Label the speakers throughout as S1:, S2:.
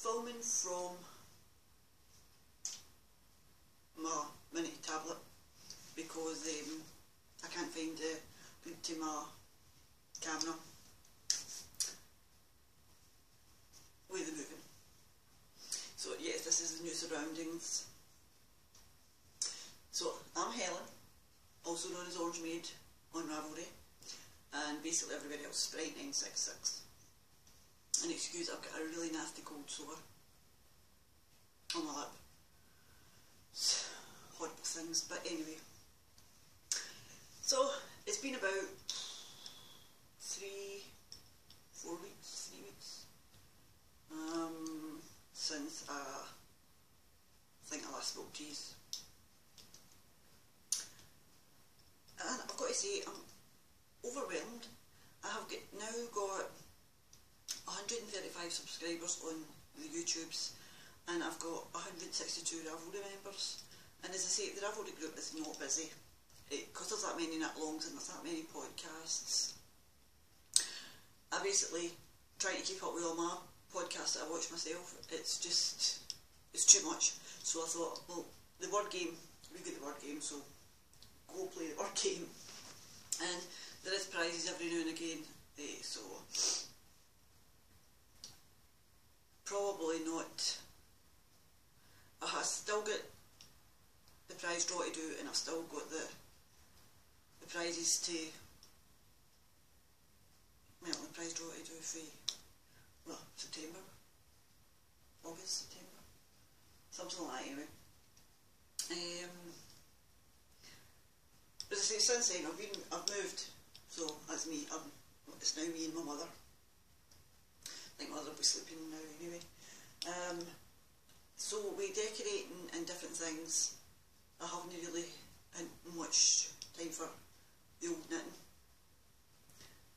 S1: filming from my mini tablet because I can't find the link to my camera with the moving. So yes, this is the new surroundings. So I'm Helen, also known as Orange Maid on Ravelry, and basically everybody else Sprite966. And excuse, I've got a really nasty cold sore on my lip. It's horrible things, but anyway. So it's been about 3 weeks since I think I last spoke to you. And I've got to say, I'm overwhelmed. I have now got 135 subscribers on the YouTubes, and I've got 162 Ravelry members. And as I say, the Ravelry group is not busy because there's that many knit-alongs and there's that many podcasts. I basically try to keep up with all my podcasts that I watch myself. It's too much. So I thought, well, the word game, we get the word game, so go play the word game. And there is prizes every now and again, so probably not. I have still got the prize draw to do, and I've still got the prizes to, well, the prize draw to do for, well, September, August, September, something like that anyway. As I say, since then I've moved, so that's me. It's now me and my mother. I think mother will be sleeping now anyway. So we decorating and different things. I haven't really had much time for the old knitting.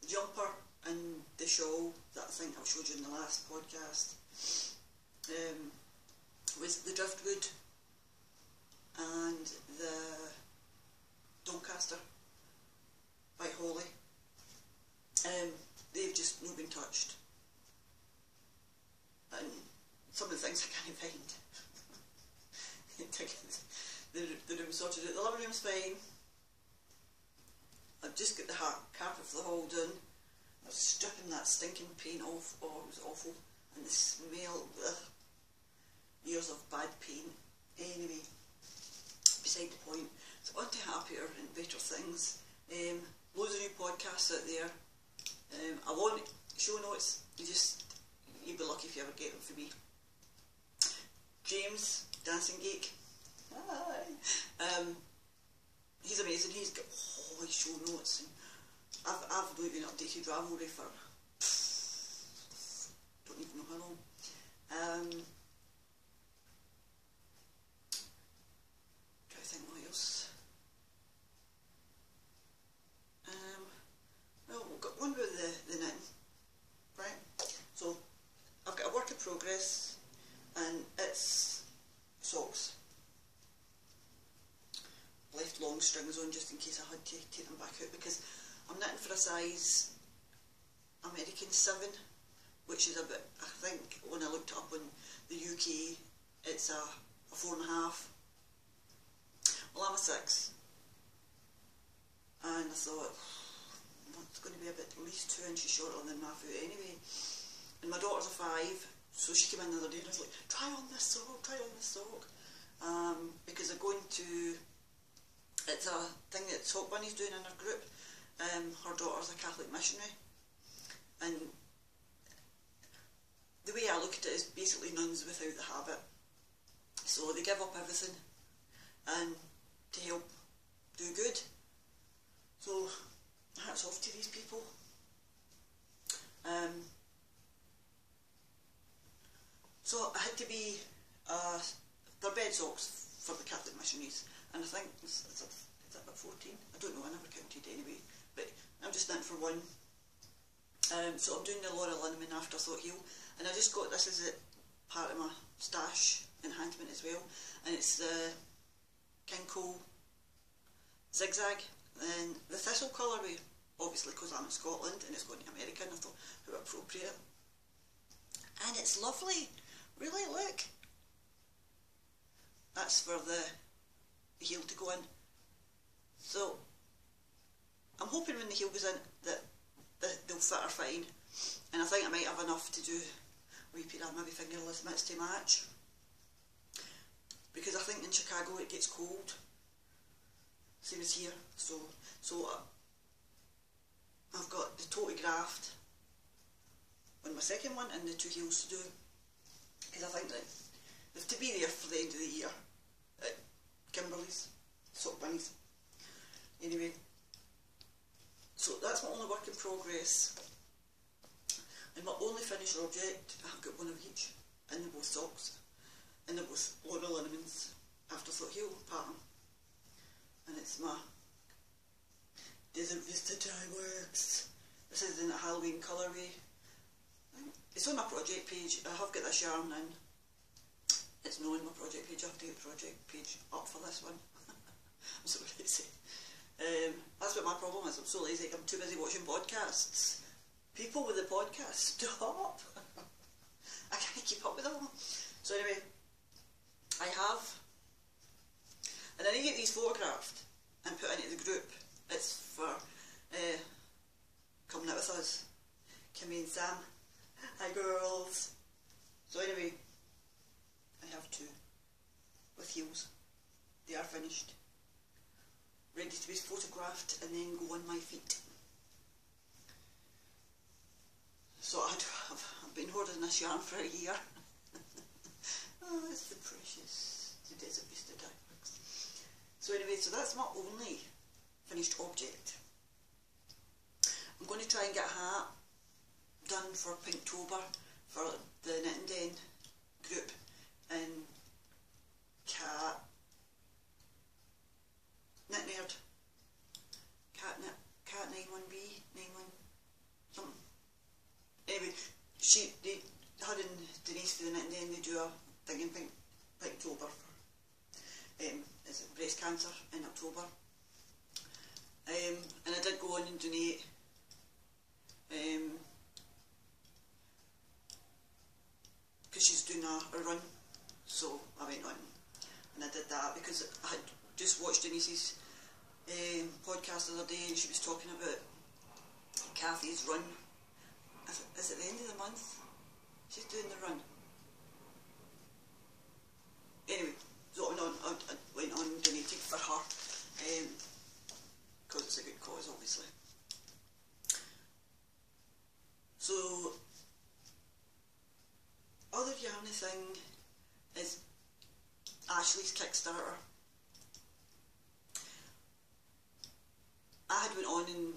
S1: The jumper and the shawl that I think I showed you in the last podcast was the driftwood and the Doncaster by Holly. They've just not been touched, and some of the things I can't find. the room sorted out. The living room's fine. I've just got the carpet for the hall done. I was stripping that stinking paint off. Oh, it was awful, and the smell, years of bad paint. Anyway, beside the point. So on to happier and better things. Loads of new podcasts out there. I want show notes. You'd be lucky if you ever get them for me. James, Dancing Geek. Hi. He's amazing. He's got all his show notes. And I've not even updated Ravelry for don't even know how long. Try to think what else. Well, we've got one with the knitting, right? So I've got a work in progress, and it's socks. Left long strings on just in case I had to take them back out, because I'm knitting for a size American 7, which is about, I think when I looked it up on the UK, it's a 4.5. Well, I'm a 6, and I thought, it's going to be about at least 2 inches shorter than my foot anyway. And my daughter's a 5, so she came in the other day and I was like, try on this sock, because they're going to, it's a thing that Sock Bunny's doing in her group. Her daughter's a Catholic missionary, and the way I look at it is basically nuns without the habit. So they give up everything and to help do good. So hats off to these people. So I had to be, they're bed socks for the Catholic missionaries, and I think, is it about 14? I don't know, I never counted anyway, but I'm just knitting for one. So I'm doing the Laura Linneman Afterthought heel, and I just got this as a part of my stash enhancement as well, and it's the King Cole Zigzag, and the thistle colourway, obviously because I'm in Scotland and it's going to America, and I thought, how appropriate. And it's lovely. really, look. That's for the heel to go in. So I'm hoping when the heel goes in that they'll fit her fine, and I think I might have enough to do a wee pair of maybe fingerless mitts to match, because I think in Chicago it gets cold, same as here. So I've got the toty graft on my second one and the two heels to do, because I think that they've to be there for the end of the year at Kimberley's, sock bunnies. Anyway, so that's my only work in progress. And my only finished object, I've got one of each, and they're both socks, and they're both Laura Linneman's Afterthought heel pattern. And it's my Desert Vista Dry Works. This is in a Halloween colourway. It's on my project page. I have got this yarn in. It's not on my project page. I have to get the project page up for this one. I'm so lazy. That's what my problem is. I'm so lazy. I'm too busy watching podcasts. People with the podcast, stop! I can't keep up with them. So anyway, I have, and I need to get these photographed and put into the group. It's for coming out with us, Kimmy and Sam. Hi girls. So anyway, I have two with heels. They are finished, ready to be photographed and then go on my feet. So I've been hoarding this yarn for a year. Oh, it's the precious, the Desert Vista Dye Works. So anyway, so that's my only finished object. I'm going to try and get a hat done for Pinktober for the Knitting Den group in Cat Knit Nerd. Cat 91B, 91 something. Anyway, her and Denise for the Knitting Den, they do a thing in Pinktober for is it breast cancer in October. And I did go on and donate because she's doing a run, so I went on and I did that because I had just watched Denise's podcast the other day, and she was talking about Kathy's run. Is it the end of the month? She's doing the run. Anyway, so I went on donating for her, because it's a good cause, obviously. So, other yarny thing is Ashley's Kickstarter. I had went on and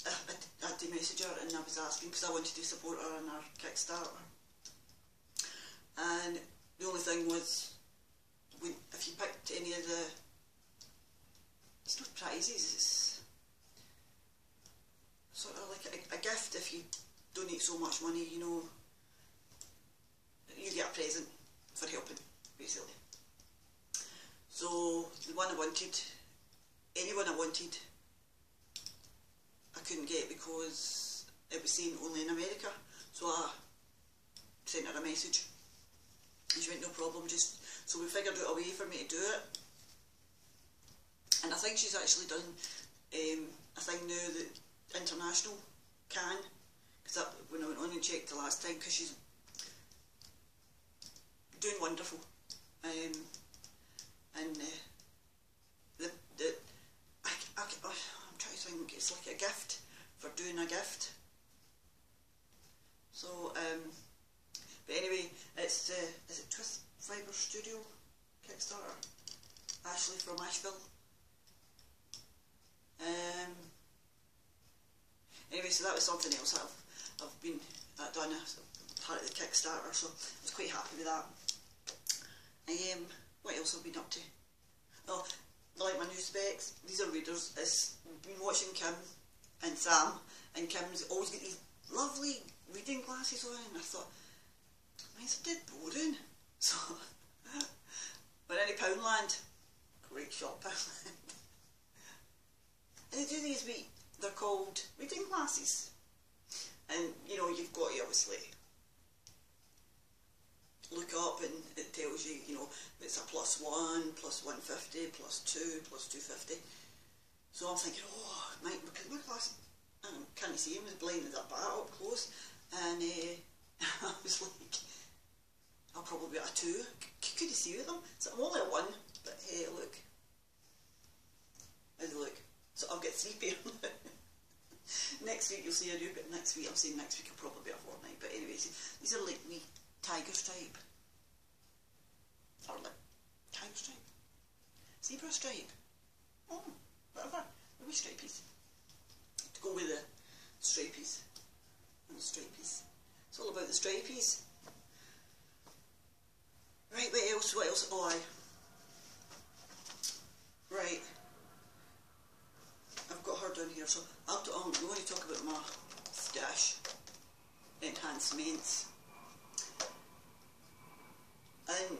S1: I had to message her, and I was asking because I wanted to support her in her Kickstarter. And the only thing was, if you picked any of the, it's not prizes, it's sort of like a gift. If you donate so much money, you know, you get a present for helping, basically. So the one I wanted, anyone I wanted, I couldn't get because it was saying only in America. So I sent her a message, and she went, no problem, just, so we figured out a way for me to do it. And I think she's actually done a thing now that international can, because when I went on and checked the last time, because she's doing wonderful. I'm trying to think, it's like a gift for doing a gift. So, but anyway, it's is it Twist Fibre Studio Kickstarter? Ashley from Asheville. Anyway, so that was something else that I've been done as part of the Kickstarter, so I was quite happy with that. What else have I been up to? Oh, like my new specs, these are readers. I've been watching Kim and Sam, and Kim's always got these lovely reading glasses on, and I thought, mine's a bit boring. So, but any Poundland, great shop, Poundland. And they do these they're called reading glasses. And, you know, you've got to obviously look up and it tells you, you know, it's a +1, +150, +2, +250. So I'm thinking, oh, because my class, I can't see him, he was blind as a bat up close, and I was like, I'll probably be at a 2. Could you see with them? So I'm only at 1, but hey, look. How's it look? So I'll get 3 pair now. Next week you'll see a new, but next week, I'm saying next week will probably be a fortnight, but anyways, these are like wee tiger stripe. Or like tiger stripe. Zebra stripe. Oh, whatever. The wee stripies. To go with the stripies. And the stripies. It's all about the stripies. Right, what else? What else? Oh, aye. Right. I've got her down here, so I'm going to talk about my stash enhancements. And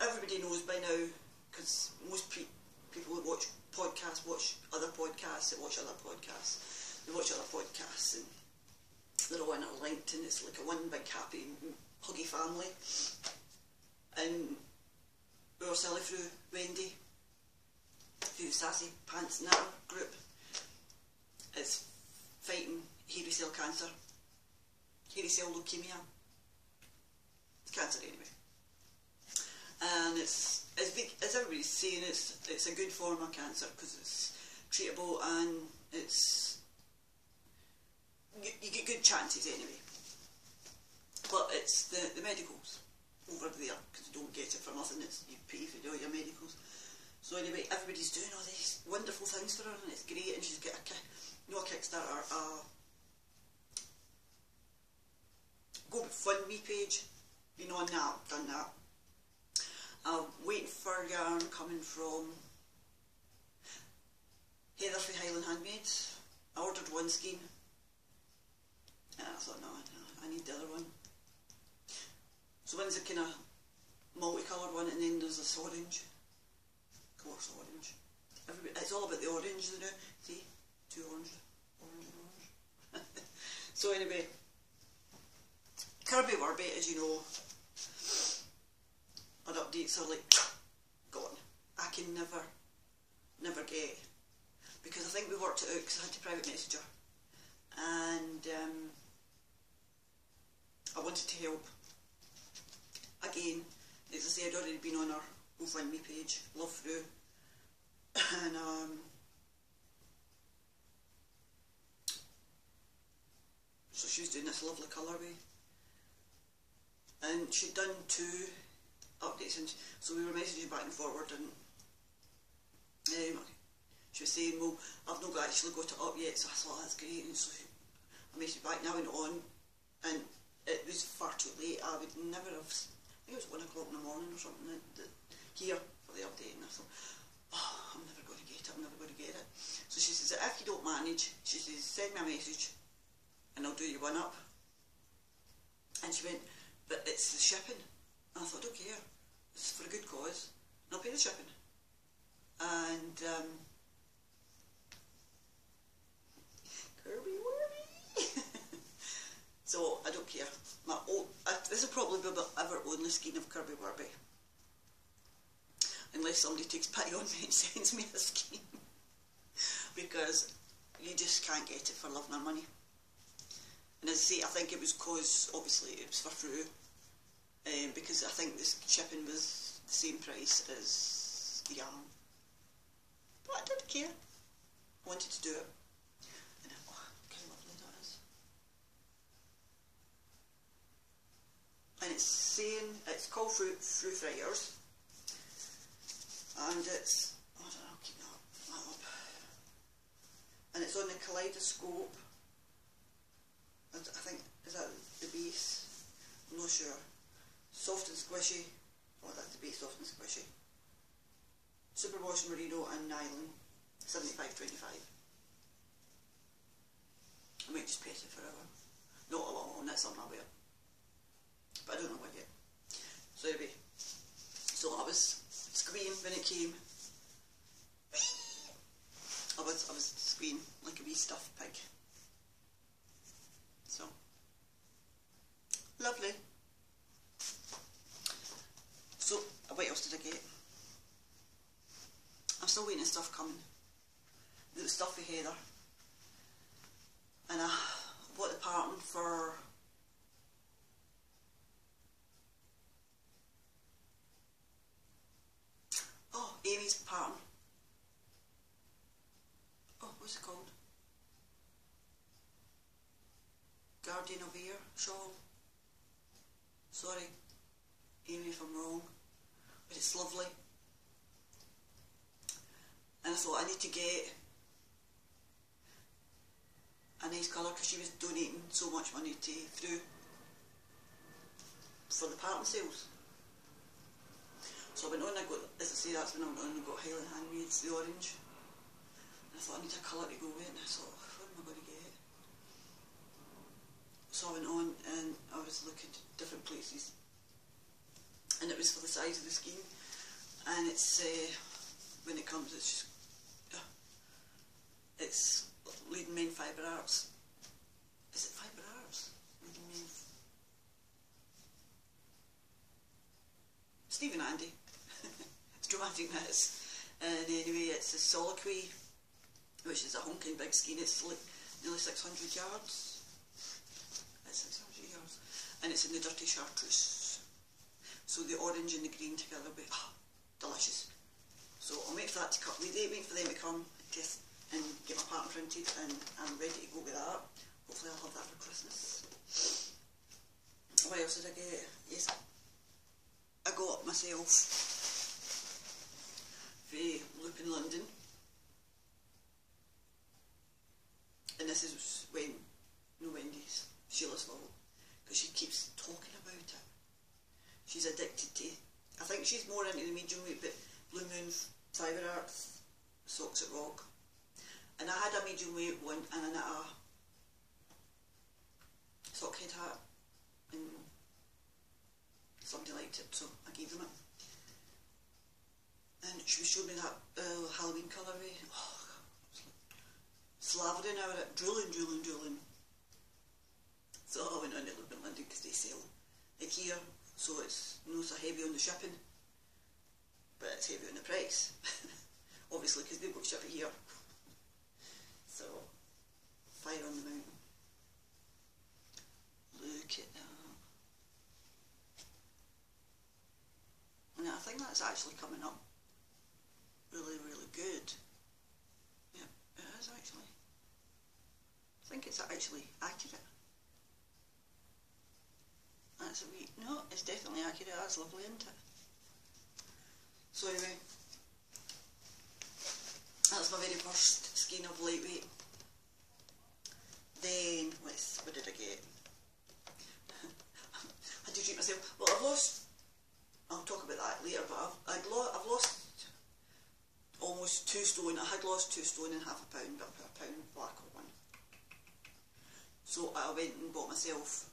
S1: everybody knows by now, because most people that watch podcasts watch other podcasts, they watch other podcasts, and they're all interlinked, and it's like a one big happy, huggy family. And our silly through Wendy, through the Sassy Pants Knitter group, is fighting hairy cell cancer, hairy cell leukemia. It's cancer anyway. And it's, as everybody's saying, it's a good form of cancer because it's treatable and it's, you get good chances anyway. But it's the medicals over there, because you don't get it for nothing, it's, you pay for all your medicals. So anyway, everybody's doing all these wonderful things for her and it's great, and she's got a Kickstarter, GoFundMe page, been on that, done that. I'm waiting for yarn coming from Heather from Highland Handmaids. I ordered one skein and I thought, no, I need the other one. So one's a kind of multicoloured one, and then there's this orange, coarse orange. It's all about the orange, you know. See, 2 orange, orange and orange. So anyway, Kirby Warbit, as you know, our updates are like gone. I can never get, because I think we worked it out because I had to private message her, and I wanted to help. Again, as I said, I'd already been on our GoFundMe page, Love Through, and so she was doing this lovely colourway, and she'd done 2 updates, and so we were messaging back and forward, and she was saying, well, I've not actually got it up yet, so I thought, that's great, and so I messaged back, now and on, and it was far too late. I would never have, I think it was 1 o'clock in the morning or something, here for the update, and I thought, oh, I'm never going to get it. So she says, if you don't manage, she says, send me a message and I'll do you one up. And she went, but it's the shipping. And I thought, I don't care, it's for a good cause, and I'll pay the shipping. And Kirby Wormy. So I don't care. This will probably be the ever only skein of Kirby Warbie, unless somebody takes pity on me and sends me a skein, because you just can't get it for love nor money. And as I say, I think it was because obviously it was for through, because I think this shipping was the same price as the yarn, but I didn't care. I wanted to do it. And oh, look how lovely that is. And it's saying, it's called Fruit Fryers, and it's, I don't know, I'll keep that up, and it's on the Kaleidoscope. I think, is that the base? I'm not sure. Soft and squishy. Oh, that's the base, soft and squishy. Superwash merino and nylon, $75.25. I might just pet it forever. Not a long, that's something I'll wear, but I don't know what yet. So anyway, so I was squealing when it came. I was squealing like a wee stuffed pig. So lovely. else did I get? I'm still waiting on stuff coming. There was stuff with Heather. And I bought the pattern for Amy's pattern. Oh, what's it called? Guardian of Air shawl. Sorry, Amy, if I'm wrong, but it's lovely. And I thought I need to get a nice colour because she was donating so much money through for the pattern sales. So I went on, I got, as I say, that's when I went on and got Highland Handmaids, the orange. And I thought I need a colour to go with it, and I thought, what am I going to get? So I went on and I was looking at different places. And it was for the size of the skein. And it's, when it comes, it's just, it's Leading Men Fibre Arts. Is it Fibre Arts? Leading Men. Steve and Andy. It's dramatic, that is. And anyway, it's a soliloquy, which is a honking big skein. It's like nearly 600 yards. It's 600 yards. And it's in the dirty chartreuse. So the orange and the green together will be delicious. So I'll wait for that to cut. Wait for them to come and get my pattern printed, and I'm ready to go with that. Hopefully I'll have that for Christmas. What else did I get? Yes, I got myself Loop in London, and this is when Wendy's, Sheila's fault, because she keeps talking about it. She's addicted to, I think she's more into the medium weight, but Blue Moon Fibre Arts socks at Rock, and I had a medium weight one and a sock head hat, and somebody liked it, so I gave them it. And she was showing me that Halloween colourway. Oh, slavering over it, drooling. So I went on to Loop in London because they sell it here, so it's not so heavy on the shipping, but it's heavy on the price. Obviously, because they've got shipping here. So, fire on the mountain. Look at that. And I think that's actually coming up really good. Yeah, it is actually. I think it's actually accurate. That's a wee, no, it's definitely accurate. That's lovely, isn't it? So anyway, that's my very first skein of lightweight. Then, what did I get? I had to treat myself. Well, I've lost, I'll talk about that later, but I've lost almost 2 stone. I had lost 2 stone and half a pound, but I put a pound black on one. So I went and bought myself,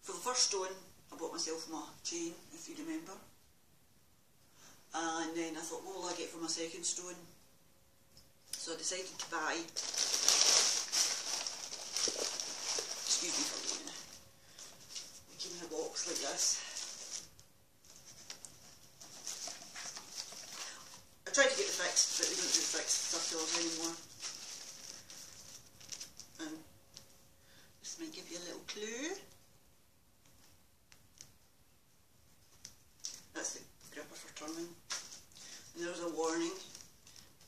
S1: for the first stone, I bought myself my chain, if you remember. And then I thought, what will I get for my second stone? So I decided to buy, excuse me for doing it, it came in a box like this. I tried to get the fixed, but they don't do fixed circulars anymore. And this might give you a little clue. That's the gripper for turning. And there's a warning.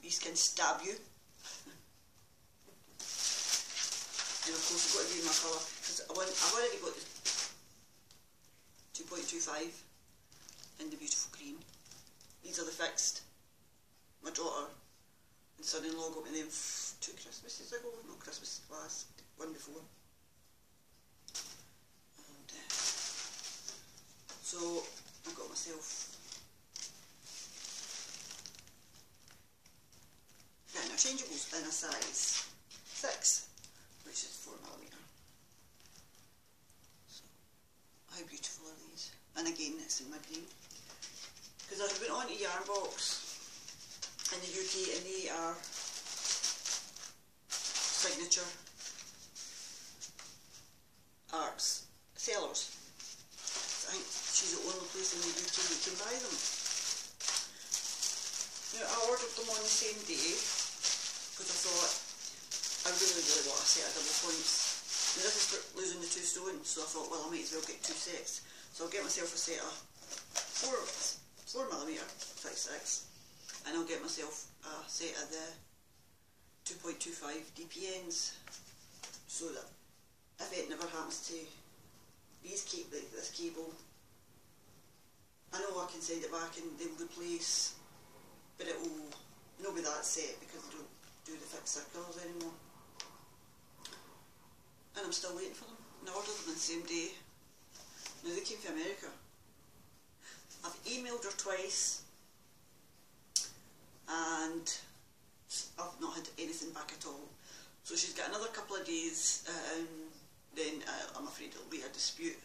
S1: These can stab you. And of course I've got to do my colour, because I've already got the 2.25 in the beautiful green. These are the fixed. My daughter and son-in-law got me them 2 Christmases ago, not Christmas last, one before. And so I got myself interchangeables in a size 6, which is 4mm. So, how beautiful are these? And again, it's in my green. Because I went on to Yarnbox in the UK, and they are signature arts sellers. So I think she's the based in the UK, you can buy them. Now, I ordered them on the same day because I thought I really want a set of double points. Now, this is for losing the 2 stone, so I thought, well, I might as well get 2 sets. So I'll get myself a set of 4mm 56, and I'll get myself a set of the 2.25 DPNs, so that if it never happens to this cable, I know I can send it back and they'll replace, but it will not be that set because they don't do the fixed circles anymore. And I'm still waiting for them, and I ordered them on the same day. Now, they came from America. I've emailed her twice and I've not had anything back at all. So she's got another couple of days, then I'm afraid it'll be a dispute,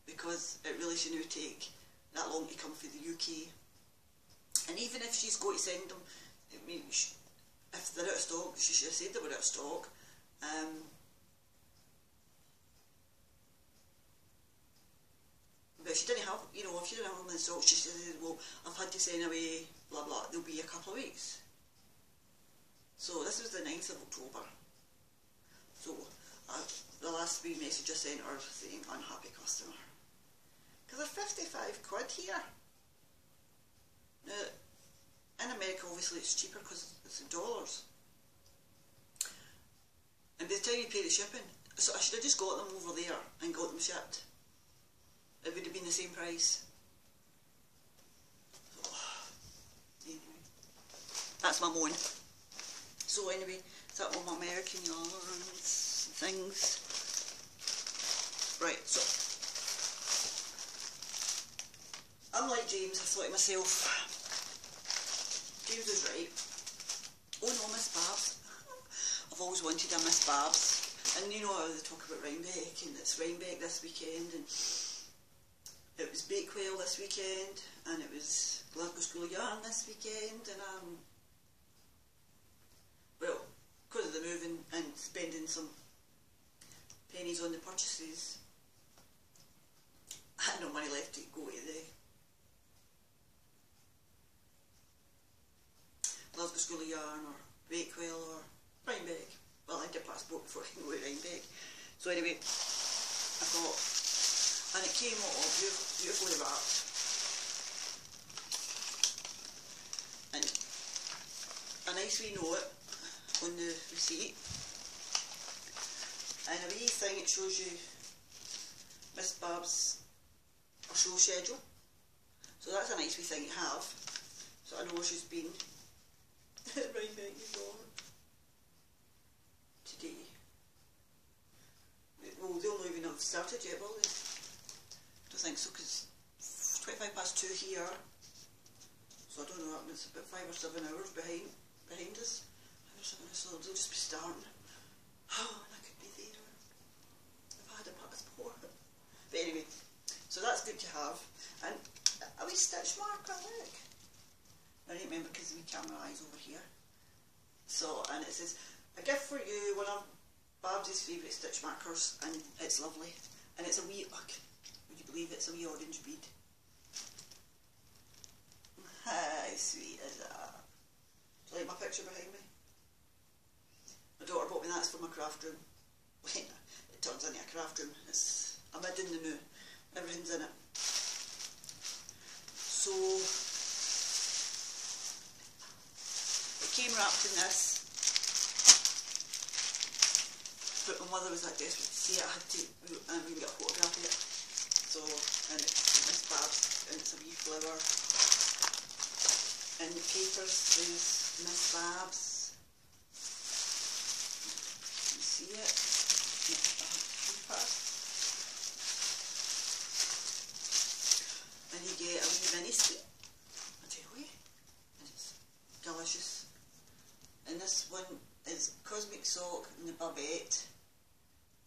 S1: because it really shouldn't take that long to come from the UK. And even if she's going to send them, I mean, if they're out of stock, she should have said they were out of stock. But if she didn't have, if she didn't have them in stock, she said, well, I've had to send away, blah blah, they'll be a couple of weeks. So this was the 9th of October. So the last wee message I sent her saying, unhappy customer. Because they're 55 quid here. Now, in America obviously it's cheaper because it's in dollars. And by the time you pay the shipping, so I should have just got them over there and got them shipped. It would have been the same price. So, anyway, that's my moan. So anyway, is that all my American yarns things? Right, so I'm like James, I thought to myself, James was right. Oh no, Miss Babs. I've always wanted a Miss Babs. And you know how they talk about Rhinebeck, and it's Rhinebeck this weekend, and it was Bakewell this weekend, and it was Glasgow School of Yarn this weekend, and well, because of the moving and spending some pennies on the purchases, I had no money left to go to the Glasgow School of Yarn or Bakewell or Rhinebeck. Well, I had a passport before I can go to Rhinebeck. So anyway, I thought, and it came all beautifully wrapped. And a nice wee note on the receipt. And a wee thing, it shows you Miss Babs' show schedule. So that's a nice wee thing to have. So I know where she's been. Rhinebeck is on today. Well, they'll not even have started yet, will they? I don't think so, because it's 25 past 2 here. So I don't know, it's about 5 or 7 hours behind us. 5 or 7 hours, so they'll just be starting. Oh, and I could be there if I had a passport. But anyway, so that's good to have. And a wee stitch marker, look. I don't remember because the wee camera eye's over here. So, and it says, a gift for you, one of Babs' favourite stitch markers, and it's lovely. And it's a wee, look, would you believe it's a wee orange bead? How sweet is that? Do you like my picture behind me? My daughter bought me that for my craft room. It turns into a craft room. I'm in the new. Everything's in it. So, it came wrapped in this. But my mother was that desperate to see it, I had to even get a photograph of it. So, and it's Miss Babs, and it's a wee flower. And the papers is Miss Babs. You see it? And you get a wee mini sweet, I tell you, and it's delicious. And this one is Cosmic Sock in the Babette,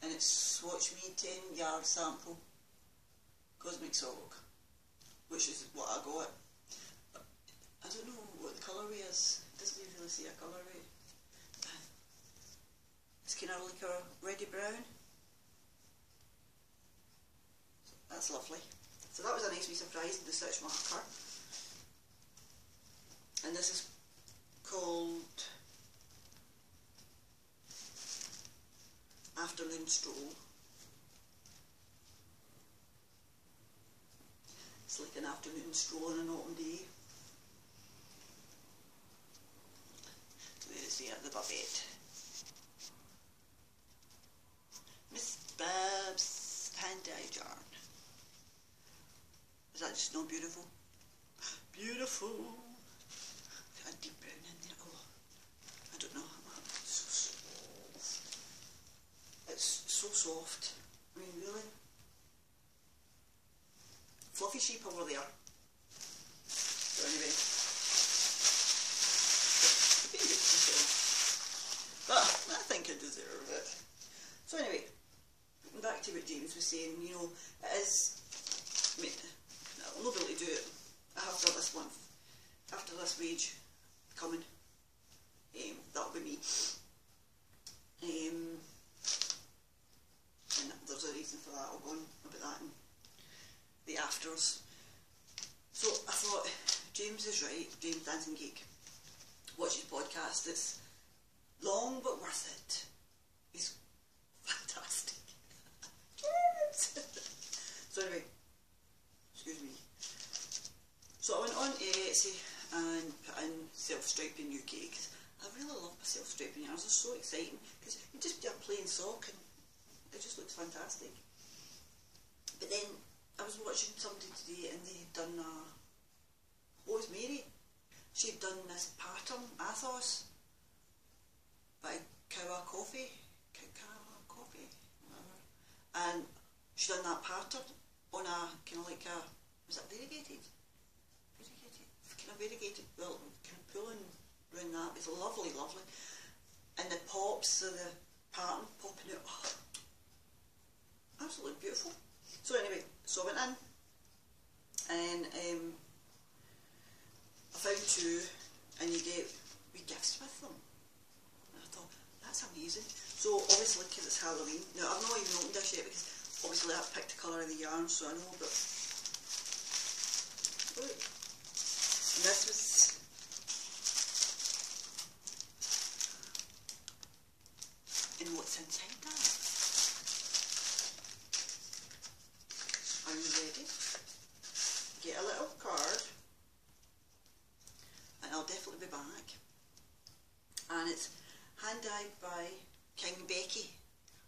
S1: and it's Swatch Me 10 Yard Sample Cosmic Sock, which is what I got. I don't know what the colourway is. It doesn't really say a colourway. It's kind of like a reddy brown. So that's lovely. So that was a nice wee surprise, the stitch marker. And this is called Afternoon Stroll. It's like an afternoon stroll on an autumn day. There's the buffet. Miss Babs hand-dyed yarn. Is that just not beautiful? Beautiful. Got a deep brown in there. Oh, I don't know. It's so soft. I mean, really. Fluffy sheep over there. So anyway. But I think I deserve it. So anyway, back to what James was saying, you know, it is, I mean, I'll not be able to do it after this month, after this wage coming, that'll be me. And there's a reason for that, I'll go on about that in the afters. So I thought, James is right, James Dancing Geek. Watch his podcast, it's long but worth it. He's fantastic. James! So anyway, excuse me. So I went on Etsy and put in self-striping UK because I really love my self-striping yarns. They're so exciting because you just do a plain sock and it just looks fantastic. But then I was watching somebody today and they had done oh, it's Mary. She'd done this pattern, Athos, by Kawa Coffee, whatever. And she done that pattern on a kind of like a, was it variegated? Kind of variegated, well, kind of pulling around that. It's lovely, lovely. And the pops of the pattern popping out, oh, absolutely beautiful. So anyway, so I went in and I found two, and you get wee gifts with them. And I thought, that's amazing. So obviously, because it's Halloween, now I've not even opened this yet because obviously I've picked the colour of the yarn, so I know, but look. And this was and what's inside that? Are you ready? Get a little card. And I'll definitely be back. And it's hand-dyed by King Becky.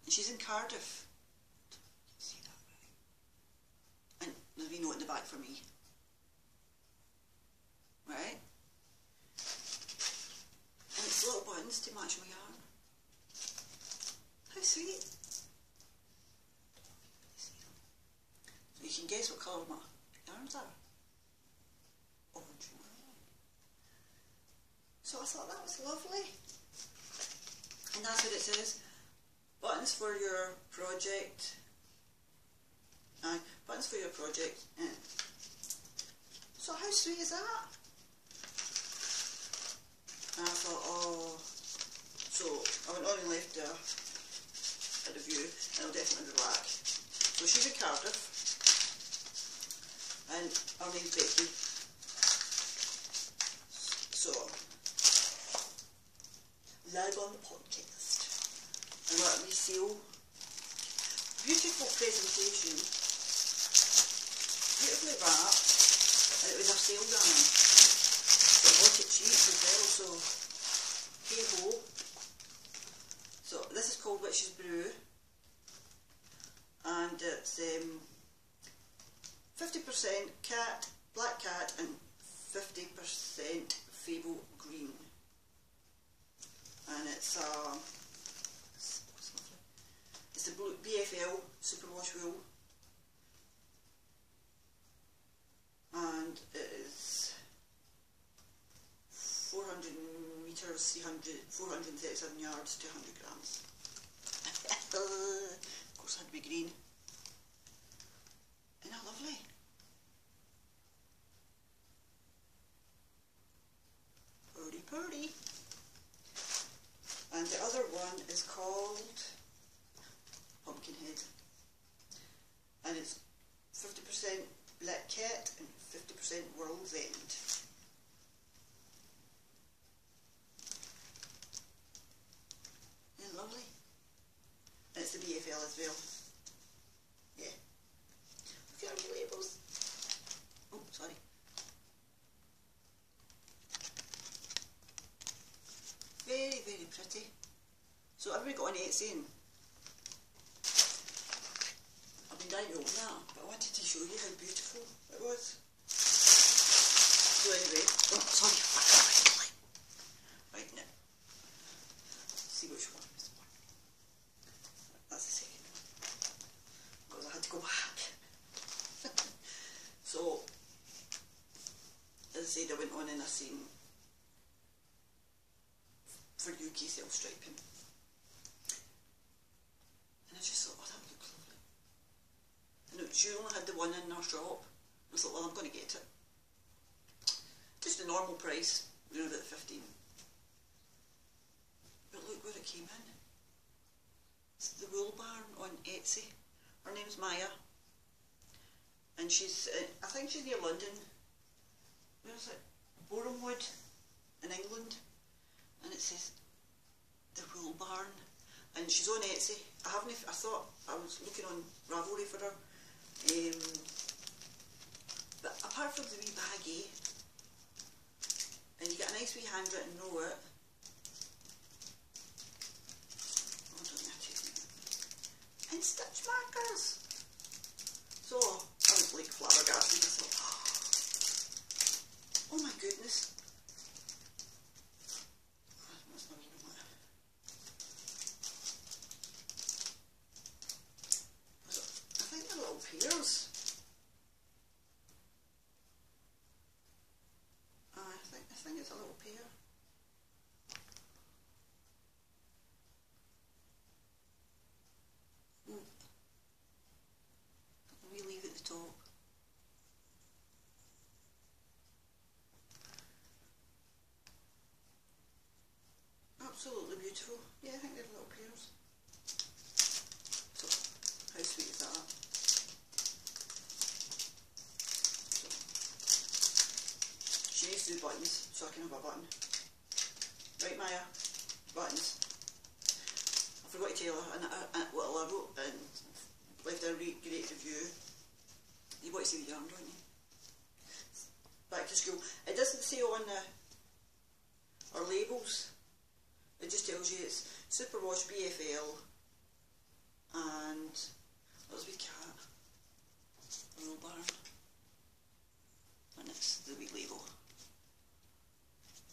S1: And she's in Cardiff. You can see that, right? And there's a wee note in the back for me. Right? And it's little buttons to match my yarn. How sweet. So you can guess what colour my yarns are. Orange. So I thought that was lovely. And that's what it says. Buttons for your project. Aye, buttons for your project. Yeah. So how sweet is that? And I thought, oh. So I went on and left a review, and I'll definitely be back. So she's in Cardiff. And her name's Becky. So live on the podcast. And what we seal. Beautiful presentation. Beautifully wrapped. And it was a sale yarn. I bought it cheap as well, so hey ho. So this is called Witch's Brew. And it's 50% cat, black cat, and 50% Fable green. And it's the blue BFL superwash wool, and it is 400 metres, 437 yards to 100 grams. Of course, it had to be green. Isn't that lovely? Purdy, purdy. And the other one is called Pumpkinhead, and it's 50% Black Cat and 50% World's End. Isn't it lovely? And it's the BFL as well. Yeah. Look at our wee labels. Oh, sorry. Very, very pretty. So have we got any Etsy in? I've been dying to open that, but I wanted to show you how beautiful it was. So anyway, oh sorry, right now. Let's see which one is the one. That's the second one. Because I had to go back. So, as I said, I went on and I seen for UK self-striping. And I just thought, oh, that looks lovely. And she only had the one in our shop. I thought, well, I'm going to get it. Just the normal price, you know, about 15. But look where it came in. It's the Wool Barn on Etsy. Her name's Maya. And she's, I think she's near London. Where is it? Borehamwood in England. And it says the Wool Barn, and she's on Etsy. I thought I was looking on Ravelry for her, but apart from the wee baggie, and you get a nice wee handwritten note. Oh, don't know how to use it. And stitch markers. So I was like flabbergasted. I thought, oh my goodness. Pears. I think it's a little pear. A wee leaf at the top. Absolutely beautiful. Yeah, I think they're little pears. So, how sweet is that? She needs to do buttons, so I can have a button. Right, Maya? Buttons. I forgot to tell her, well, I wrote and left a great review. You want to see the yarn, don't you? Back to school. It doesn't say on our labels. It just tells you it's Superwash BFL and what's wee cat? Wool Barn. And it's the wee label.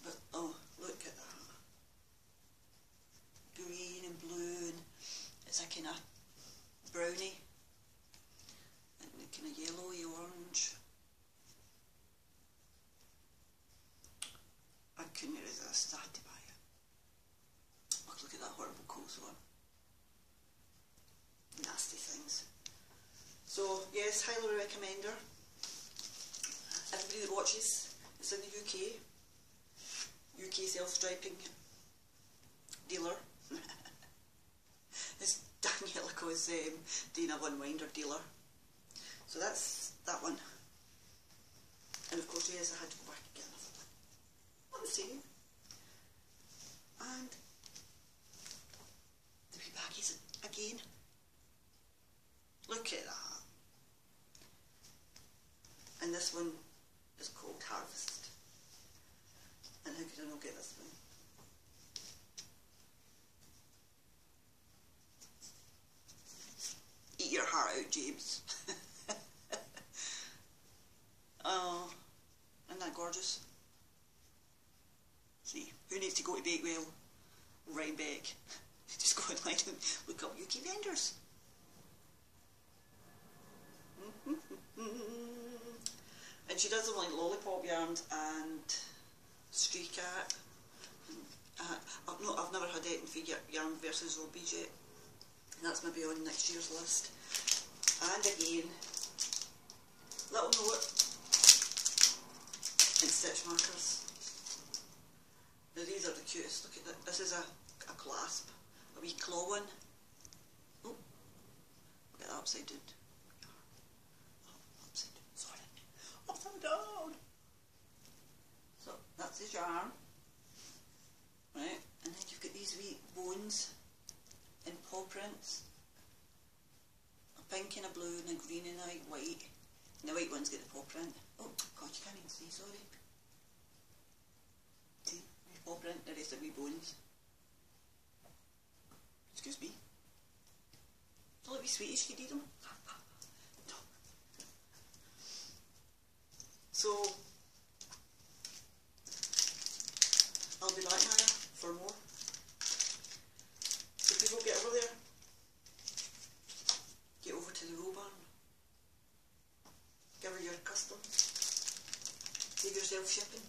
S1: But oh, look at that. Green and blue, and it's a kind of brownie and a kind of yellowy orange. I couldn't resist. I had to buy it. Oh, look at that horrible coleslaw. Nasty things. So yes, highly recommend her. Everybody that watches, it's in the UK self-striping dealer. It's Daniela Co's Dana Von Winder dealer. So that's that one. And of course, yes, I had to go back again. What the same. And the wee baggies again. Look at that. And this one is called Harvest. And how could I not get this one? Eat your heart out, James. Oh, isn't that gorgeous? See, who needs to go to Bakewell? Rhinebeck. Just go online and look up UK vendors. And she does them like lollipop yarns and streak art. I've never had anything for yarn versus Robies yet. That's maybe on next year's list. And again, little note and stitch markers. Now these are the cutest. Look at that. This is a clasp, a wee claw one. Oh, look at that upside down. Oh, upside down. Sorry. charm, right? And then you've got these wee bones in paw prints, a pink and a blue and a green and a white. And the white one's got the paw print. Oh God, you can't even see, sorry. See, wee paw print, the rest are wee bones. Excuse me. It's all a wee sweetish, you could eat them. No. So, I'll be back now for more. So people get over there, get over to the row barn, give her your custom, save yourself shipping.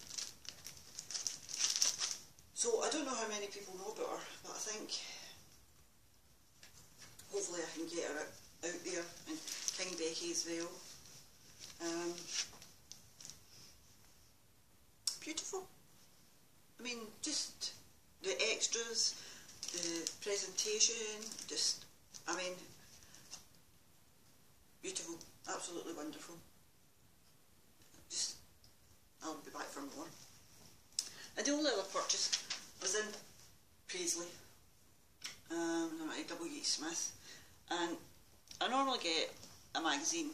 S1: So I don't know how many people know about her, but I think hopefully I can get her out there, and King Becky as well. Beautiful. I mean, just the extras, the presentation, just, I mean, beautiful, absolutely wonderful. Just, I'll be back for more. And the only other purchase was in Paisley, at W. Smith, and I normally get a magazine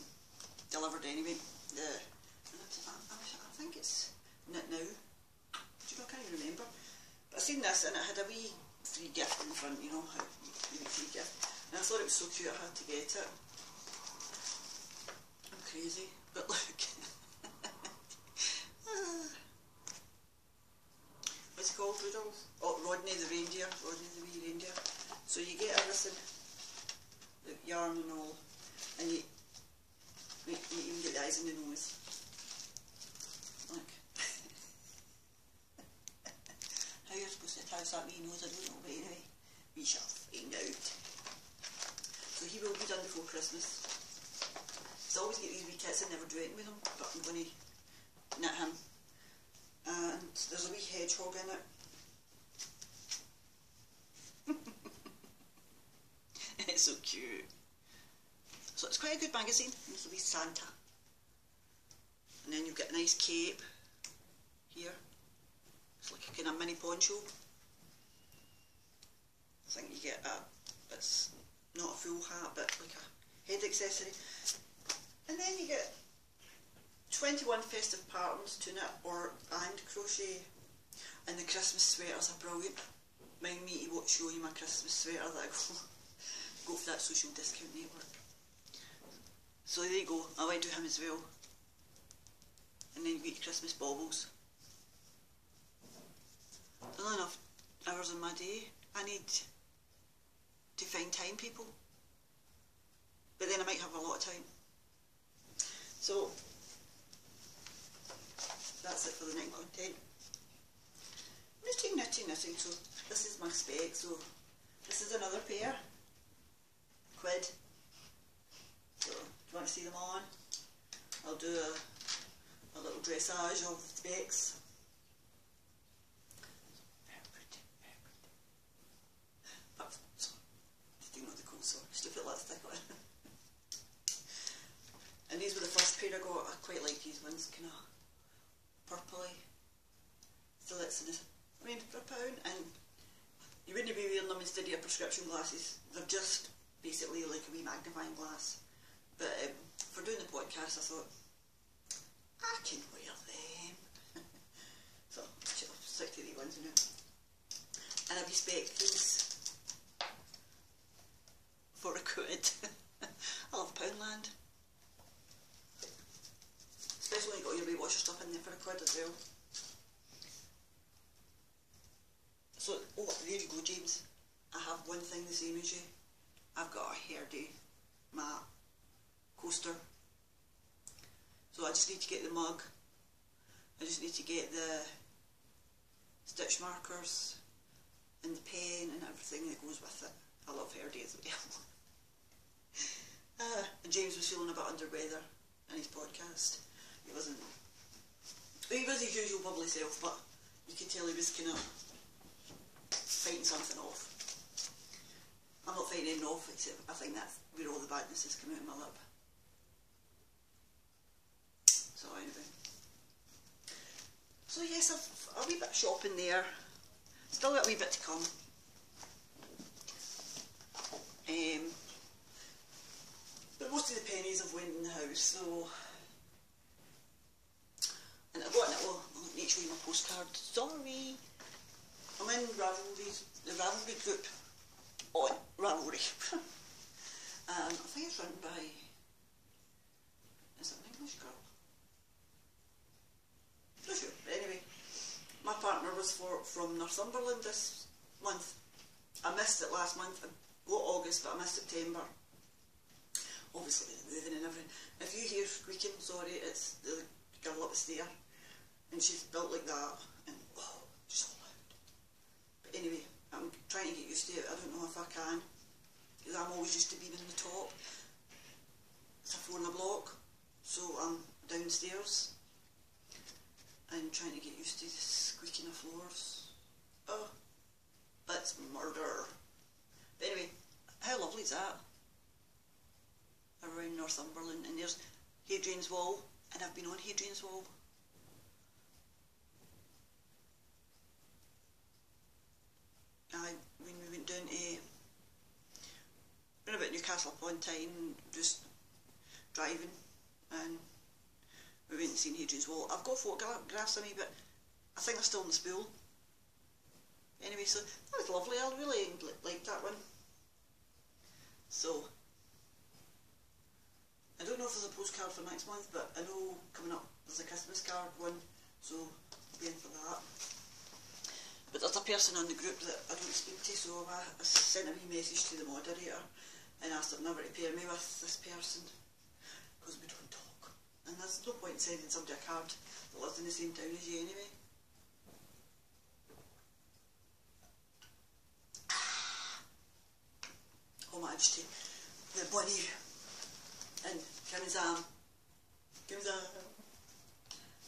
S1: delivered anyway. I think it's Knit Now. Do you know, I can't even remember. But I seen this and it had a wee free gift in front, you know, how you get free gift. And I thought it was so cute I had to get it. I'm crazy, but look. What's it called, Rudolph? Oh, Rodney the reindeer, Rodney the wee reindeer. So you get everything, the yarn and all, and you even get the eyes and the nose. Look. How you're supposed to attach that wee nose, I don't know, but anyway, we shall find out. So he will be done before Christmas. I always get these wee kits and never do anything with them, but I'm going to knit him. And there's a wee hedgehog in it. It's so cute. So it's quite a good magazine. There's a wee Santa. And then you've got a nice cape here. It's like a kind of mini poncho. I think you get a, it's not a full hat, but like a head accessory. And then you get 21 festive patterns to knit and crochet. And the Christmas sweaters are brilliant. Mind me to show you my Christmas sweater that I go for that social discount network. So there you go, I went to him as well. And then you get your Christmas baubles. There's not enough hours in my day. I need to find time, people. But then I might have a lot of time. So that's it for the knitting content. Knitting. So this is my spec. So this is another pair. Quid. So do you want to see them on? I'll do a little dressage of specs. Very pretty, very pretty. But did you know the cool sort? Stupid lipstick on. And these were the first pair I got. I quite like these ones, kind of purpley. Slits in for £1, and you wouldn't be wearing them instead of your prescription glasses. They're just basically like a wee magnifying glass. But for doing the podcast, I thought I can wear them. So I'll stick to these ones now. And I respect these for £1. I love Poundland. Especially when you've got your wee washer stuff in there for £1 as well. So, oh, there you go, James. I have one thing the same as you. I've got a hairdo mat coaster. So I just need to get the mug. I just need to get the stitch markers and the pen and everything that goes with it. I love hairdo as well. And James was feeling a bit under weather in his podcast. He was his usual bubbly self, but you could tell he was kind of fighting something off. I'm not fighting anything off, except I think that's where all the badness is coming out of my lip. So anyway. So yes, a wee bit of shopping there. Still got a wee bit to come. But most of the pennies have went in the house, so... And I've got a little, I'll need to show you my postcard. Sorry. I'm in the Ravelry group on Ravelry. I think it's run by... Is it an English girl? Not sure. But anyway, my partner was from Northumberland this month. I missed it last month. I got August, but I missed September. Obviously, the moving and everything. If you hear squeaking, sorry, it's the girl up the stair. And she's built like that. And oh, so loud. But anyway, I'm trying to get used to it. I don't know if I can. Because I'm always used to being in the top. It's a 4 in a block. So I'm downstairs. And trying to get used to the squeaking of floors. Oh, that's murder. But anyway, how lovely is that? Around Northumberland, and there's Hadrian's Wall, and I've been on Hadrian's Wall. When we went down to about Newcastle upon Tyne, just driving, and we went and seen Hadrian's Wall. I've got photographs of me, but I think they're still in the spool. Anyway, so that was lovely. I really liked that one. So, I don't know if there's a postcard for next month, but I know coming up there's a Christmas card one, so I'll be in for that. But there's a person on the group that I don't speak to, so I sent a wee message to the moderator and asked her never to pair me with this person, because we don't talk. And there's no point in sending somebody a card that lives in the same town as you anyway. Oh my Majesty, the bunny and Kimzam.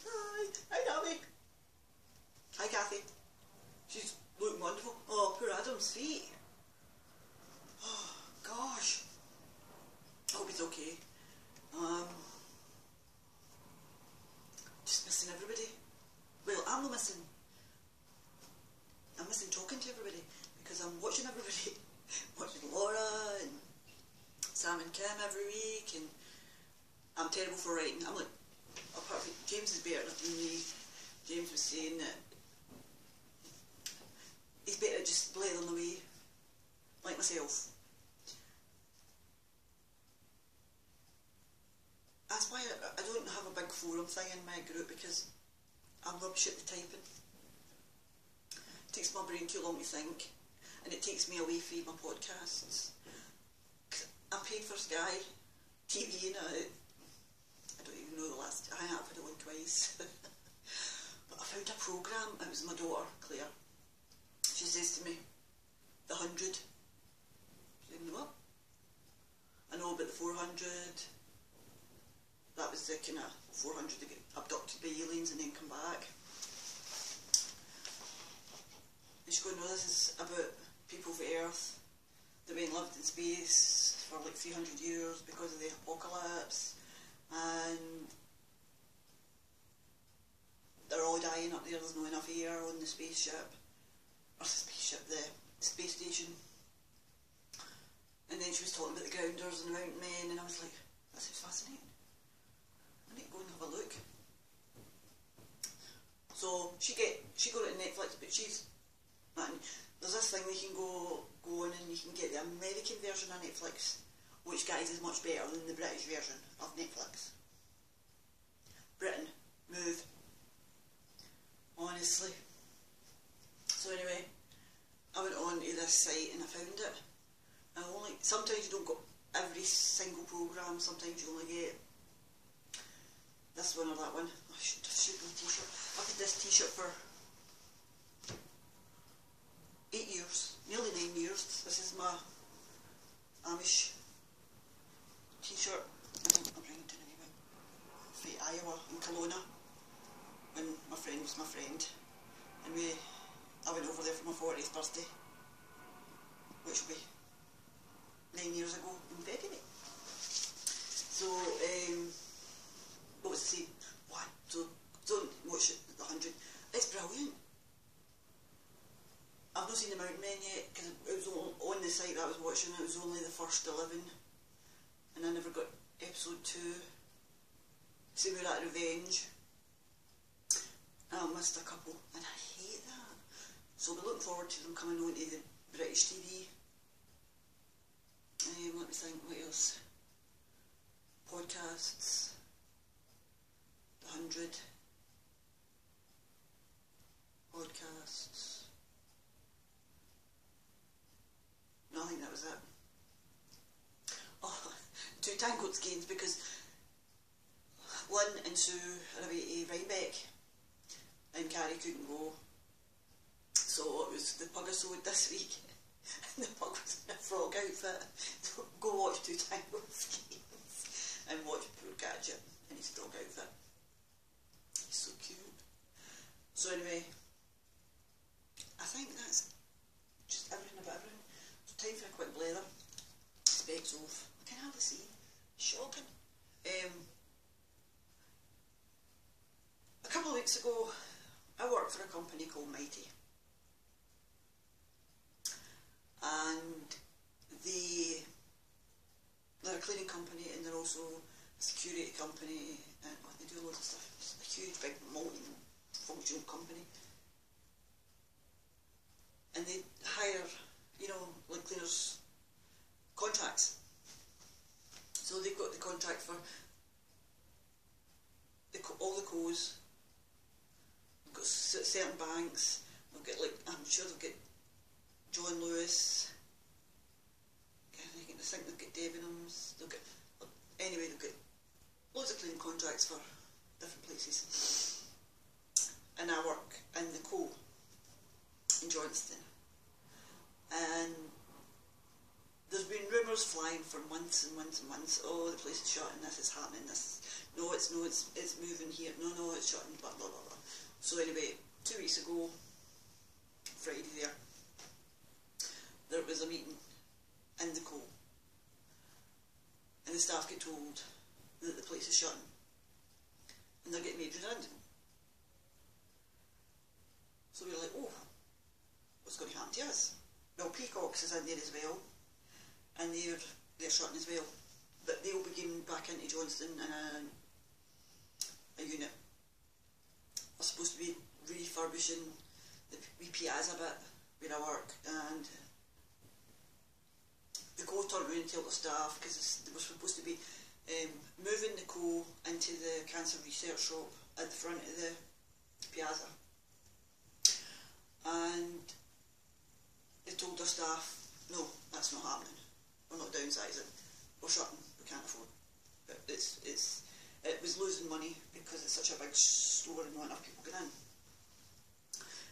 S1: Hi Nabby. Hi Kathy. She's looking wonderful. Oh, poor Adam's feet. Oh gosh. I hope he's okay. Just missing everybody. Well, I'm not missing. I'm missing talking to everybody because I'm watching everybody. Watching Laura and Sam and Kim every week, and I'm terrible for writing. I'm like, apart from James is better than me. James was saying that he's better at just blathering away, like myself. That's why I don't have a big forum thing in my group, because I'm rubbish at the typing. It takes my brain too long to think. And it takes me away from my podcasts. I'm paid for Sky TV now. I don't even know the last. I have had it on twice. But I found a programme. It was my daughter Claire. She says to me, the 100. I said, what? I know about the 400. That was the kind of 400 to get abducted by aliens and then come back. And she's going, no, this is about people of Earth that went and lived in space for like 300 years because of the apocalypse, and they're all dying up there. There's not enough air on the spaceship, or the space station. And then she was talking about the grounders and the mountain men, and I was like, this is fascinating. I need to go and have a look. So she got it on Netflix, but there's this thing you can go on and you can get the American version of Netflix, which, guys, is much better than the British version of Netflix. Britain, move. Honestly. So anyway, I went on to this site and I found it. Sometimes you don't get every single programme, sometimes you only get this one or that one. I should have shoot my t-shirt. I've had this t-shirt for 8 years, nearly 9 years. This is my Amish t-shirt. I'm bringing it to a wee bit. From Iowa in Kelowna, when my friend was my friend, and I went over there for my 40th birthday, which will be 9 years ago in February. So, what was I saying? What? So don't watch it, the 100. It's brilliant. in yet, because it was on the site that I was watching, it was only the first 11, and I never got episode 2. Same with that Revenge. I missed a couple, and I hate that. So I'll be looking forward to them coming on to the British TV. Let me think, what else? Podcasts. The 100. Podcasts. No, I think that was it. Oh, 2 Tangled Games, because Lynn and Sue are away to Rhinebeck and Carrie couldn't go, so it was the pug episode this week and the pug was in a frog outfit. So go watch 2 Tangled Games and watch poor Gadget in his frog outfit. He's so cute. So anyway, I think that's just everything about everything. So time for a quick blather. Specs off. I can hardly see. Shocking. A couple of weeks ago, I worked for a company called Mighty, and they're a cleaning company and they're also a security company, and they do loads of stuff. It's a huge, big, multi-functional company, and they hire, like cleaners contracts. So they've got the contract for all the co's. They've got certain banks. They'll get, like, I'm sure they'll get John Lewis. I think they'll get Debenhams. Anyway, they'll get loads of cleaning contracts for different places. And I work in the Co in Johnston. And there's been rumours flying for months and months and months. Oh, the place is shut and this is happening. It's moving here. No, it's shutting. Blah blah blah blah. So anyway, 2 weeks ago, Friday there was a meeting in the Co, and the staff get told that the place is shutting and they're getting made redundant. So we're like, oh, what's going to happen to us? Well, Peacocks is in there as well, and they're shutting as well, but they'll be getting back into Johnston in a unit. We're supposed to be refurbishing the wee piazza bit where I work, and the Co turned around and told the staff, because they were supposed to be moving the Co into the cancer research shop at the front of the piazza, and they told their staff, no, that's not happening. We're not downsizing. We're shutting. We can't afford it. It was losing money because it's such a big store and not enough people get in.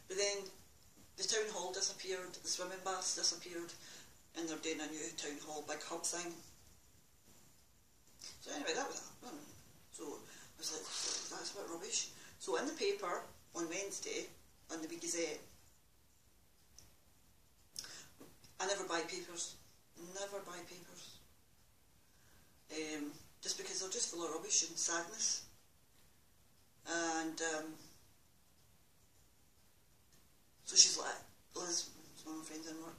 S1: But then the town hall disappeared, the swimming baths disappeared, and they're doing a new town hall big hub thing. So anyway, that was that. So I was like, that's a bit rubbish. So in the paper on Wednesday, on the Wee Gazette, I never buy papers. Never buy papers. Just because they're just full of rubbish and sadness. And so she's like, Liz, one of my friends in work,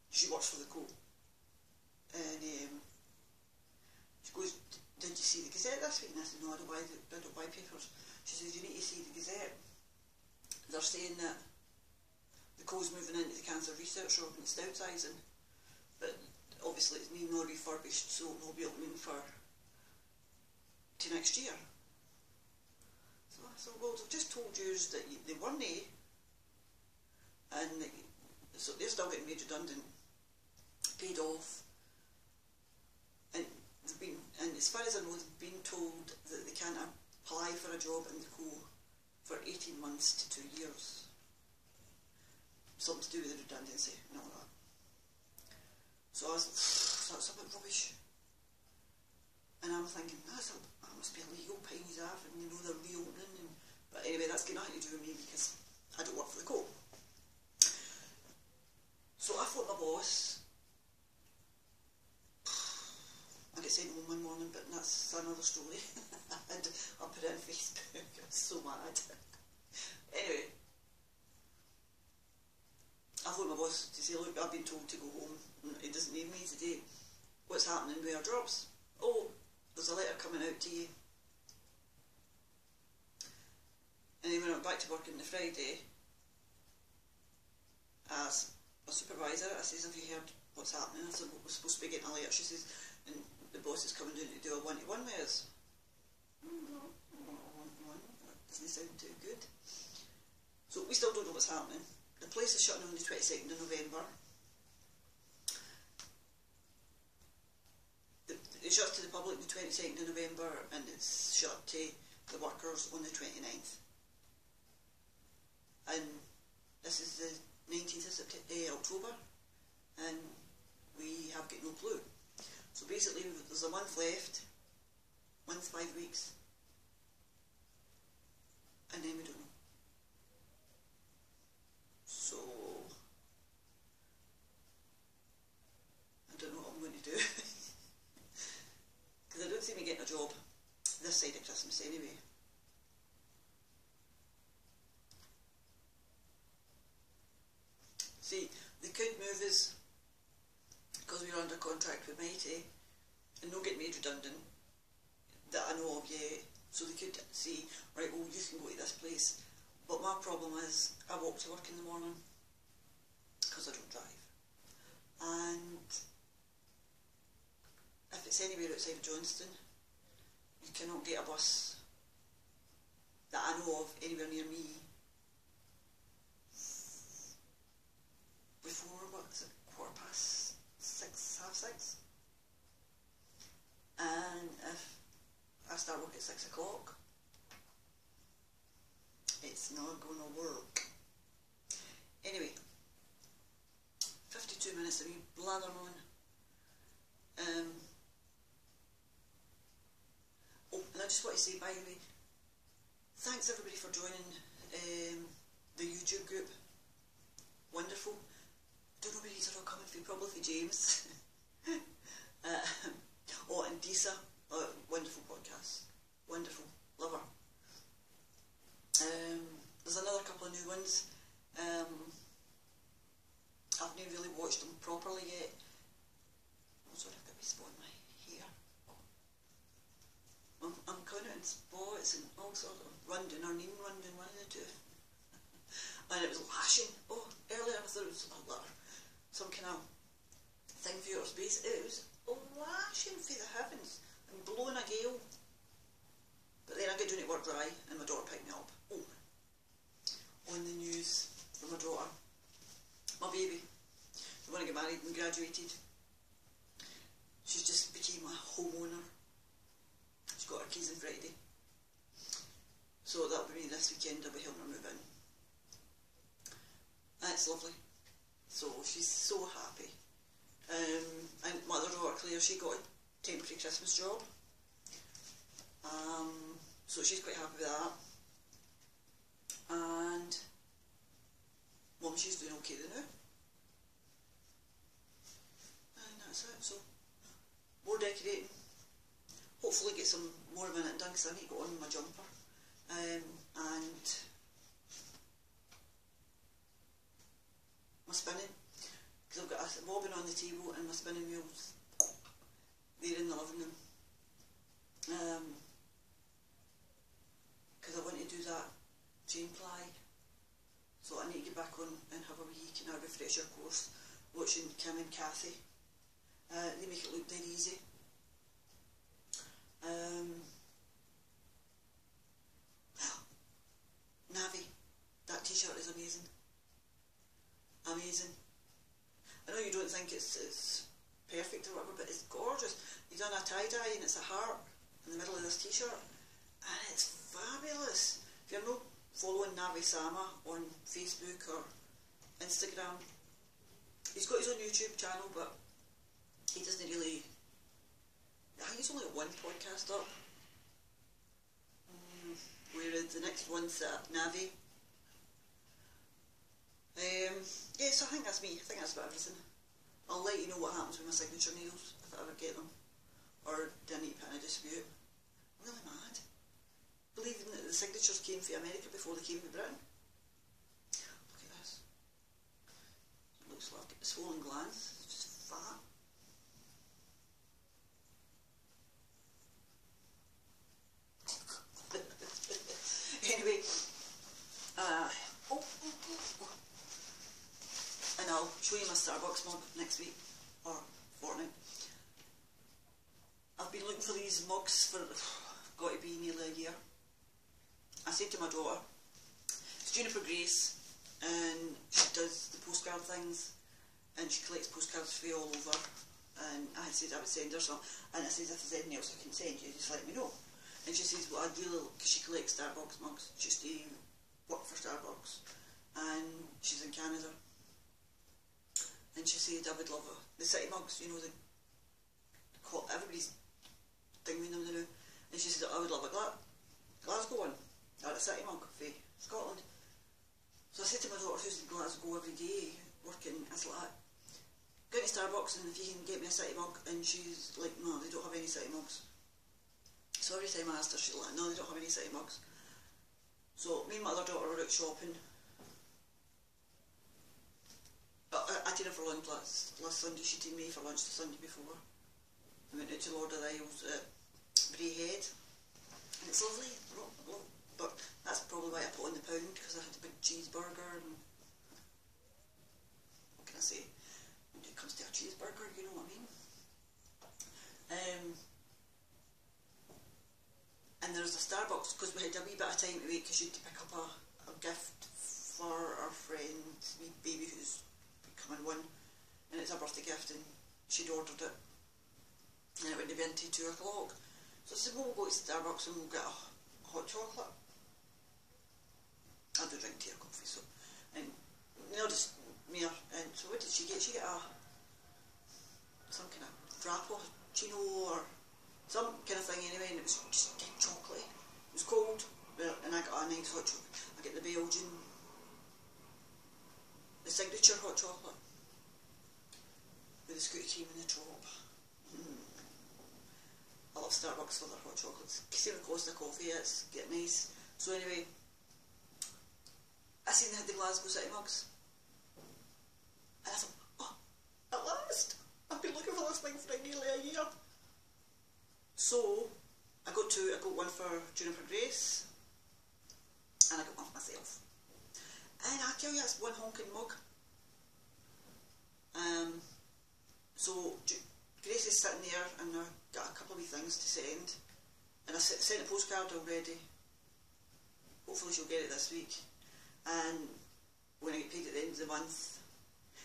S1: she works for the Co, and she goes, did you see the Gazette this week? And I said, no, I don't buy papers. She says, you need to see the Gazette. They're saying that the Co's moving into the cancer research shop and it's downsizing, but obviously it's not refurbished, so it will be opening to next year. So I thought, well, they've just told you that they weren't, and so they're still getting made redundant, paid off, and as far as I know, they've been told that they can't apply for a job in the Co for 18 months to 2 years. Something to do with the redundancy and all that. So I was like, that's a bit rubbish. And I'm thinking, that must be a legal pain he's off, and they're reopening. But anyway, that's got nothing to do with me because I don't work for the Co. So I thought my boss, I get sent home one morning, but that's another story. And I'll put it on Facebook. I'm so mad. Anyway, I I phoned my boss to say, look, I've been told to go home, he doesn't need me today. What's happening with our jobs? Oh, there's a letter coming out to you. And then when I went back to work on the Friday, as a supervisor, I says, have you heard what's happening? I said, well, we're supposed to be getting a letter. She says, and the boss is coming down to do a one-to-one with us. One-to-one? That doesn't sound too good. So we still don't know what's happening. The place is shutting on the 22nd of November. It shuts to the public the 22nd of November and it's shut to the workers on the 29th. And this is the 19th of October and we have got no clue. So basically there's a month left, month, 5 weeks, and then we don't know. So I don't know what I'm going to do because I don't see me getting a job this side of Christmas anyway. See, they could move us because we're under contract with Mighty and not get made redundant that I know of yet. So they could say, right, well, you can go to this place. But my problem is I walk to work in the morning because I don't drive. And if it's anywhere outside of Johnston, you cannot get a bus that I know of anywhere near me before, what is it, 6:15, half 6. And if I start work at 6 o'clock, it's not going to work. Anyway, 52 minutes of me blathering on. Oh, and I just want to say, by the way, thanks everybody for joining the YouTube group. Wonderful. Don't know where these are all coming from, probably for James. Oh, and Disa, wonderful podcast. Wonderful. Love her. There's another couple of new ones. I've not really watched them properly yet. Oh, sorry, I've got a spot in my hair. I'm counting spots and all sorts of runding or name runding, one of the two. And it was lashing. Oh, earlier I thought it was some kind of thing for your space. It was lashing for the heavens and blowing a gale. But then I get down to work dry and my daughter picked me up. Oh, on the news from my daughter, my baby, the one who got married and graduated, she's just became a homeowner. She's got her keys on Friday. So that'll be me this weekend. I'll be helping her move in. That's lovely. So she's so happy. And my other daughter Claire, she got a temporary Christmas job. So she's quite happy with that. And Mum, she's doing okay now. And that's it. So more decorating. Hopefully get some more of it done because I need to go on my jumper. And my spinning, because I've got a bobbin on the table and my spinning wheels there in the living room. Because I want to do that chain ply, so I need to get back on and have a wee kind of refresher course watching Kim and Kathy. They make it look dead easy. Navi, that t-shirt is amazing. Amazing. I know you don't think it's perfect or whatever, but it's gorgeous. You've done a tie-dye and it's a heart in the middle of this t-shirt, and it's fabulous. If you're not following Navi Sama on Facebook or Instagram, he's got his own YouTube channel, but he doesn't really, I think he's only got one podcast up, whereas the next one's Navi. So I think that's me. I think that's about everything. I'll let you know what happens with my signature nails, if I ever get them, or do I need to put in a dispute. I'm really mad. Believing that the signatures came from America before they came to Britain. Look at this. swollen glands, it's just fat. Anyway, and I'll show you my Starbucks mug next week, or fortnight. I've been looking for these mugs for, got to be nearly a year. I said to my daughter, it's Juniper Grace, and she does the postcard things, and she collects postcards for you all over, and I had said I would send her some, and I said if there's anything else I can send you, just let me know. And she says, well, I'd really, because she collects Starbucks mugs, she used to work for Starbucks, and she's in Canada, and she said I would love it. The city mugs, you know, everybody's thing with them now, and she said I would love a Glasgow one, or a city mug for Scotland. So I said to my daughter, who's in Glasgow every day working, I was like, go to Starbucks and if you can get me a city mug, and she's like, no, they don't have any city mugs. So every time I asked her, she's like, no, they don't have any city mugs. So me and my other daughter were out shopping. I took her for lunch last Sunday. She took me for lunch the Sunday before. I went out to Lord of the Isles at Braehead, and it's lovely, but that's probably why I put on the pound, because I had a big cheeseburger, and what can I say, when it comes to a cheeseburger, you know what I mean. And there's a Starbucks, because we had a wee bit of time to wait, because you had to pick up a gift for our friend's wee baby who's becoming 1, and it's a birthday gift, and she'd ordered it, and it wouldn't be until 2 o'clock. So I said, well, we'll go to Starbucks and we'll get a hot chocolate. I do drink tea or coffee, so, and just me, and so what did she get? She got some kind of frappuccino or some kind of thing anyway, and it was just dead chocolatey. It was cold, and I got a nice hot chocolate. I get the Belgian, the signature hot chocolate with the scooty cream in the top. I love Starbucks for their hot chocolates. Same with Costa Coffee, it's get nice. So anyway, I seen they had the Glasgow City mugs, and I thought, oh, at last! I've been looking for this thing for nearly a year. So I got two. I got one for Juniper Grace, and I got one for myself. And I tell you, it's one honking mug. So Grace is sitting there, and I've got a couple of wee things to send, and I sent a postcard already. Hopefully she'll get it this week, and when I get paid at the end of the month,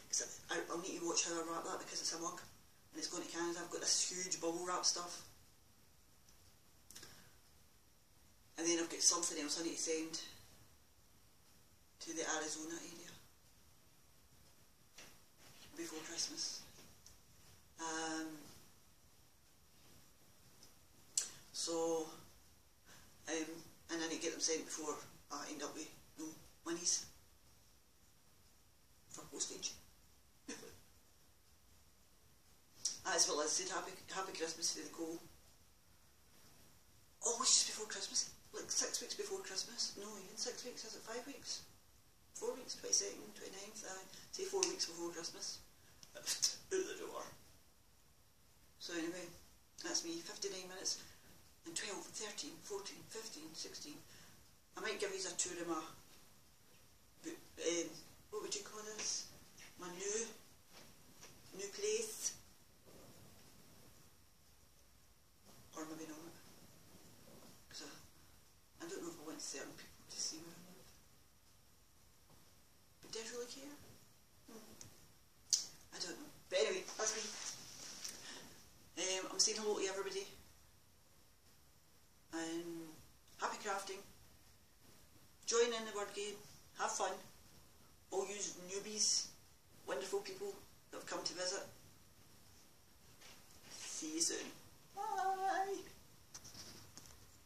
S1: because I'll need to watch how I wrap that, because it's a mug and it's going to Canada. I've got this huge bubble wrap stuff, and then I've got something else I need to send to the Arizona area before Christmas. And I need to get them sent before I end up with no monies for postage. As well as said happy Christmas to the Cole. Oh, it's just before Christmas, like 6 weeks before Christmas. No, even 6 weeks, is it 5 weeks? 4 weeks, 22nd, 29th, say 4 weeks before Christmas. Out the door. So anyway, that's me, 59 minutes, and 12, 13, 14, 15, 16. I might give you a tour of my, what would you call this? My new place. Or maybe not. Because I don't know if I want certain people to see where I live. But do I really care? I don't know. But anyway, that's me. I'm saying hello to everybody, and happy crafting. Join in the word game, have fun. All you newbies, wonderful people that have come to visit. See you soon. Bye.